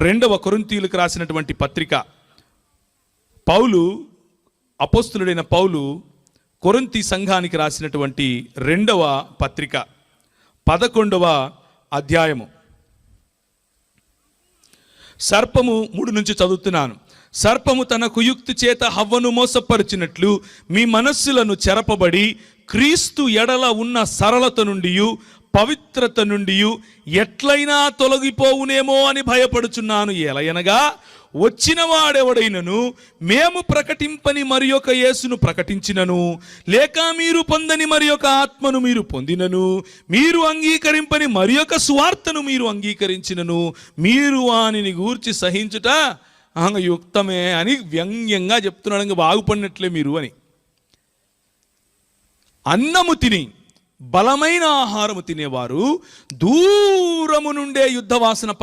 రెండవ కొరింథీయులకు రాసినటువంటి పత్రిక, పౌలు, అపోస్తులుడైన పౌలు కొరింథీ సంఘానికి రాసినటువంటి రెండవ పత్రిక 11వ అధ్యాయము. సర్పము 3 నుంచి చదువుతున్నాను. సర్పము తన కుయుక్తి చేత హవ్వను మోసపరిచినట్లు మీ మనస్సులను చెరపబడి క్రీస్తు ఎడల ఉన్న సరళత నుండి పవిత్రత నుండి ఎట్లయినా తొలగిపోవునేమో అని భయపడుచున్నాను. ఎలయనగా వచ్చిన వాడెవడైనను మేము ప్రకటింపని మరి ఒక యేసును ప్రకటించినను, లేక మీరు పొందని మరి ఒక ఆత్మను మీరు పొందినను, మీరు అంగీకరింపని మరి ఒక సువార్తను మీరు అంగీకరించినను, మీరు వానిని గూర్చి సహించుట యుక్తమే అని వ్యంగ్యంగా చెప్తున్నాడు. ఇంకా బాగుపడినట్లే మీరు అని. అన్నము తిని బలమైన ఆహారము తినేవారు దూరము నుండే యుద్ధ వాసన